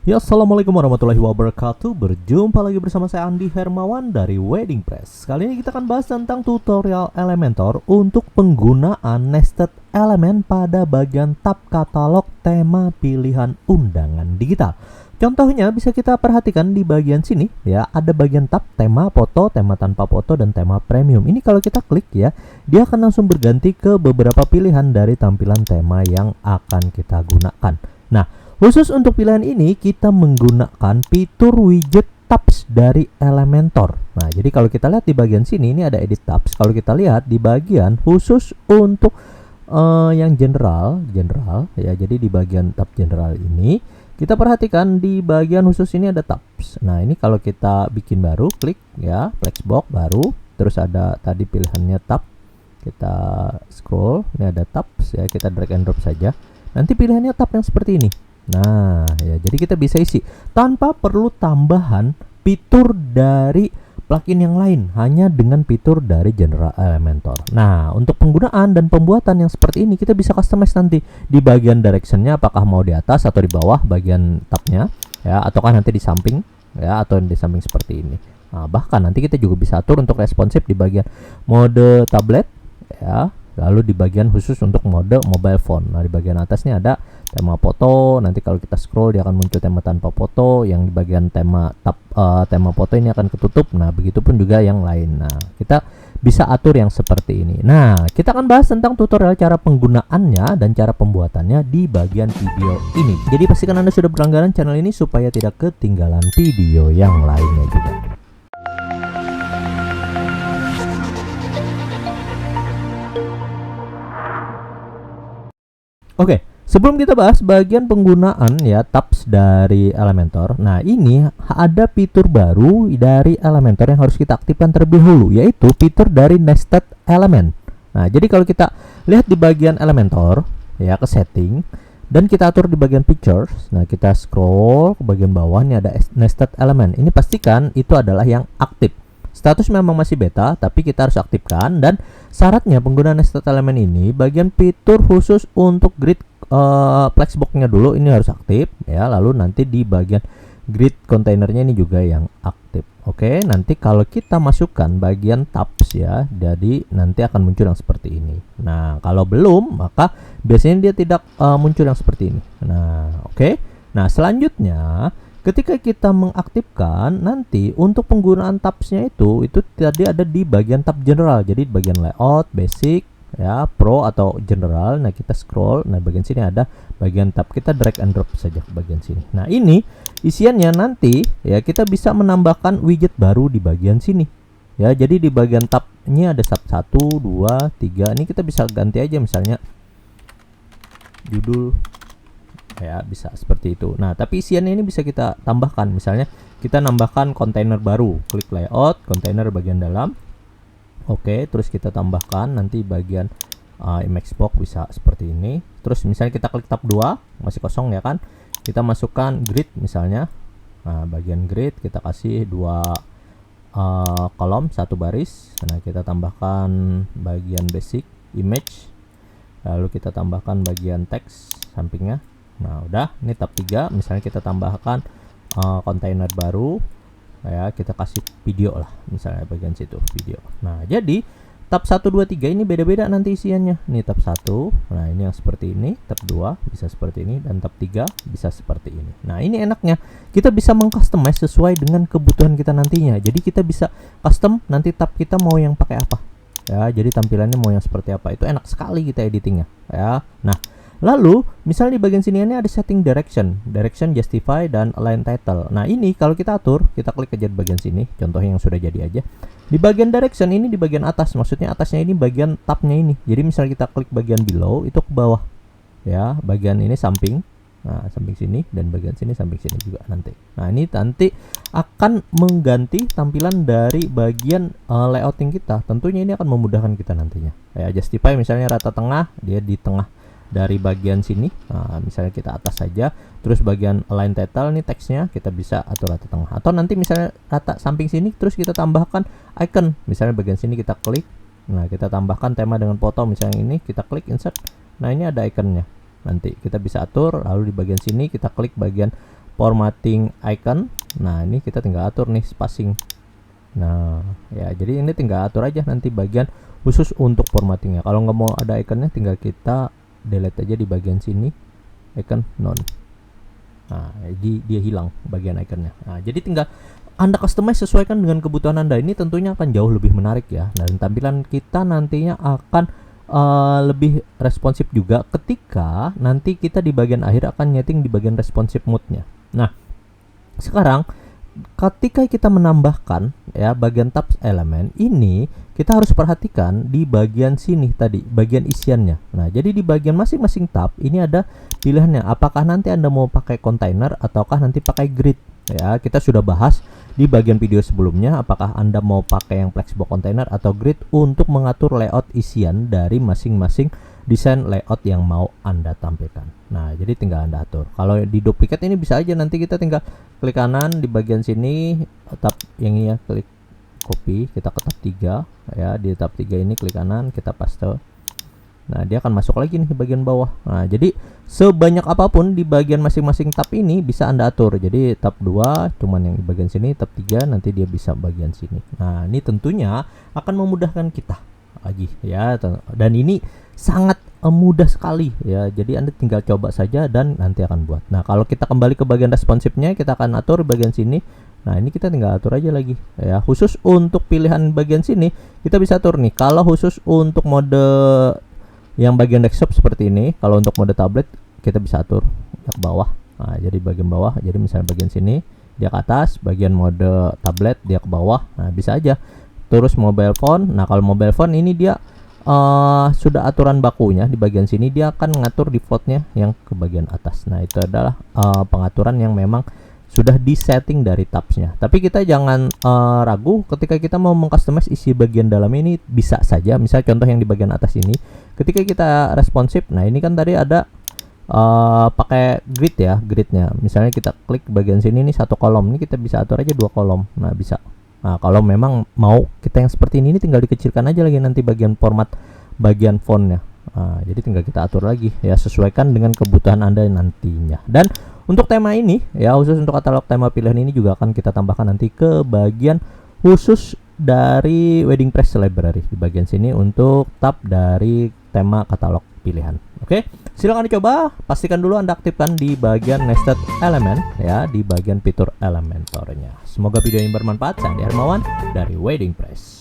Ya, assalamualaikum warahmatullahi wabarakatuh. Berjumpa lagi bersama saya Andi Hermawan dari Wedding Press. Kali ini kita akan bahas tentang tutorial Elementor untuk penggunaan nested element pada bagian tab katalog tema pilihan undangan digital. Contohnya bisa kita perhatikan di bagian sini ya, ada bagian tab tema foto, tema tanpa foto, dan tema premium. Ini kalau kita klik ya, dia akan langsung berganti ke beberapa pilihan dari tampilan tema yang akan kita gunakan. Nah, khusus untuk pilihan ini kita menggunakan fitur widget tabs dari Elementor. Nah, jadi kalau kita lihat di bagian sini ini ada edit tabs. Kalau kita lihat di bagian khusus untuk yang general ya. Jadi di bagian tab general ini kita perhatikan di bagian khusus ini ada tabs. Nah, ini kalau kita bikin baru, klik ya, flexbox baru, terus ada tadi pilihannya tab. Kita scroll, ini ada tabs ya, kita drag and drop saja. Nanti pilihannya tab yang seperti ini. Nah, ya, jadi kita bisa isi tanpa perlu tambahan fitur dari plugin yang lain, hanya dengan fitur dari General Elementor. Nah, untuk penggunaan dan pembuatan yang seperti ini kita bisa customize nanti di bagian directionnya, apakah mau di atas atau di bawah bagian tabnya ya, ataukah nanti di samping ya, atau di samping seperti ini. Nah, bahkan nanti kita juga bisa atur untuk responsif di bagian mode tablet ya, lalu di bagian khusus untuk mode mobile phone. Nah, di bagian atasnya ada tema foto. Nanti kalau kita scroll dia akan muncul tema tanpa foto. Yang di bagian tema tab tema foto ini akan ketutup. Nah, begitupun juga yang lain. Nah, kita bisa atur yang seperti ini. Nah, kita akan bahas tentang tutorial cara penggunaannya dan cara pembuatannya di bagian video ini. Jadi pastikan Anda sudah berlangganan channel ini supaya tidak ketinggalan video yang lainnya juga. Oke, sebelum kita bahas bagian penggunaan ya tabs dari Elementor. Nah, ini ada fitur baru dari Elementor yang harus kita aktifkan terlebih dahulu, yaitu fitur dari nested element. Nah, jadi kalau kita lihat di bagian Elementor ya, ke setting dan kita atur di bagian pictures. Nah, kita scroll ke bagian bawah, ini ada nested element. Ini pastikan itu adalah yang aktif. Status memang masih beta, tapi kita harus aktifkan. Dan syaratnya penggunaan nested element ini bagian fitur khusus untuk grid flexbox-nya dulu ini harus aktif ya, lalu nanti di bagian grid kontainernya ini juga yang aktif. Oke, nanti kalau kita masukkan bagian tabs ya, jadi nanti akan muncul yang seperti ini. Nah, kalau belum maka biasanya dia tidak muncul yang seperti ini. Nah, oke. Nah, selanjutnya ketika kita mengaktifkan, nanti untuk penggunaan tabsnya itu tadi ada di bagian tab general. Jadi di bagian layout, basic ya, pro atau general. Nah, kita scroll. Nah, bagian sini ada bagian tab, kita drag and drop saja ke bagian sini. Nah, ini isiannya nanti ya, kita bisa menambahkan widget baru di bagian sini ya. Jadi di bagian tab ini ada tab 1, 2, 3. Ini kita bisa ganti aja, misalnya judul ya, bisa seperti itu. Nah, tapi isiannya ini bisa kita tambahkan. Misalnya kita nambahkan kontainer baru, klik layout, kontainer bagian dalam. Oke, terus kita tambahkan nanti bagian image box, bisa seperti ini. Terus misalnya kita klik tab 2, masih kosong ya kan, kita masukkan grid misalnya. Nah, bagian grid kita kasih 2 kolom, 1 baris. Nah, kita tambahkan bagian basic image, lalu kita tambahkan bagian teks sampingnya. Nah, udah, ini tab 3. Misalnya kita tambahkan kontainer baru ya, kita kasih video lah misalnya bagian situ, video. Nah, jadi tab 1, 2, 3 ini beda-beda nanti isiannya. Ini tab 1, nah ini yang seperti ini. Tab 2 bisa seperti ini, dan tab 3 bisa seperti ini. Nah, ini enaknya kita bisa mengcustomize sesuai dengan kebutuhan kita nantinya. Jadi kita bisa custom nanti tab kita mau yang pakai apa ya, jadi tampilannya mau yang seperti apa. Itu enak sekali kita editingnya ya. Nah, lalu misalnya di bagian sini ini ada setting direction, justify, dan align title. Nah, ini kalau kita atur, kita klik aja di bagian sini, contohnya yang sudah jadi aja. Di bagian direction ini di bagian atas, maksudnya atasnya ini bagian tabnya ini. Jadi misalnya kita klik bagian below, itu ke bawah ya, bagian ini samping. Nah, samping sini, dan bagian sini samping sini juga nanti. Nah, ini nanti akan mengganti tampilan dari bagian layouting kita. Tentunya ini akan memudahkan kita nantinya. Ya, justify misalnya rata tengah, dia di tengah dari bagian sini. Nah, misalnya kita atas saja, terus bagian align title nih teksnya kita bisa atur rata tengah, atau nanti misalnya rata samping sini, terus kita tambahkan icon. Misalnya bagian sini kita klik, nah kita tambahkan tema dengan foto, misalnya ini kita klik insert. Nah, ini ada iconnya. Nanti kita bisa atur, lalu di bagian sini kita klik bagian formatting icon. Nah, ini kita tinggal atur nih spacing. Nah, ya jadi ini tinggal atur aja nanti bagian khusus untuk formattingnya. Kalau nggak mau ada ikonnya, tinggal kita delete aja di bagian sini, icon none. Nah, jadi dia hilang bagian ikonnya. Nah, jadi tinggal Anda customize sesuaikan dengan kebutuhan Anda. Ini tentunya akan jauh lebih menarik ya. Dan tampilan kita nantinya akan lebih responsif juga ketika nanti kita di bagian akhir akan nyeting di bagian responsive mode-nya. Nah, sekarang ketika kita menambahkan ya bagian tabs elemen ini, kita harus perhatikan di bagian sini tadi, bagian isiannya. Nah, jadi di bagian masing-masing tab ini ada pilihannya. Apakah nanti Anda mau pakai container ataukah nanti pakai grid? Ya, kita sudah bahas di bagian video sebelumnya apakah Anda mau pakai yang Flexbox container atau grid untuk mengatur layout isian dari masing-masing desain layout yang mau Anda tampilkan. Nah, jadi tinggal Anda atur. Kalau di duplicate ini bisa aja nanti kita tinggal klik kanan di bagian sini, tab yang ini ya, klik copy, kita ke tab 3 ya, di tab 3 ini klik kanan, kita paste. Nah, dia akan masuk lagi nih di bagian bawah. Nah, jadi sebanyak apapun di bagian masing-masing tab ini bisa Anda atur. Jadi tab 2 cuman yang di bagian sini, tab 3 nanti dia bisa bagian sini. Nah, ini tentunya akan memudahkan kita lagi ya. Dan ini sangat mudah sekali ya. Jadi Anda tinggal coba saja dan nanti akan buat. Nah, kalau kita kembali ke bagian responsifnya, kita akan atur bagian sini. Nah, ini kita tinggal atur aja lagi ya. Khusus untuk pilihan bagian sini, kita bisa atur nih. Kalau khusus untuk mode yang bagian desktop seperti ini, kalau untuk mode tablet kita bisa atur ya ke bawah. Nah, jadi bagian bawah, jadi misalnya bagian sini dia ke atas, bagian mode tablet dia ke bawah. Nah, bisa aja. Terus mobile phone. Nah, kalau mobile phone ini dia sudah aturan bakunya di bagian sini, dia akan mengatur defaultnya yang ke bagian atas. Nah, itu adalah pengaturan yang memang sudah disetting dari tabsnya. Tapi kita jangan ragu ketika kita mau mengcustomize isi bagian dalam ini, bisa saja. Misal contoh yang di bagian atas ini, ketika kita responsif, nah ini kan tadi ada pakai grid ya, gridnya. Misalnya kita klik bagian sini nih satu kolom, ini kita bisa atur aja 2 kolom. Nah, bisa. Nah, kalau memang mau kita yang seperti ini tinggal dikecilkan aja lagi nanti bagian format bagian fontnya. Nah, jadi tinggal kita atur lagi ya, sesuaikan dengan kebutuhan Anda nantinya. Dan untuk tema ini ya, khusus untuk katalog tema pilihan ini juga akan kita tambahkan nanti ke bagian khusus dari Wedding Press Library di bagian sini untuk tab dari tema katalog pilihan. Oke, silakan dicoba. Pastikan dulu Anda aktifkan di bagian nested element ya, di bagian fitur Elementornya. Semoga video ini bermanfaat. Saya Andi Hermawan dari Wedding Press.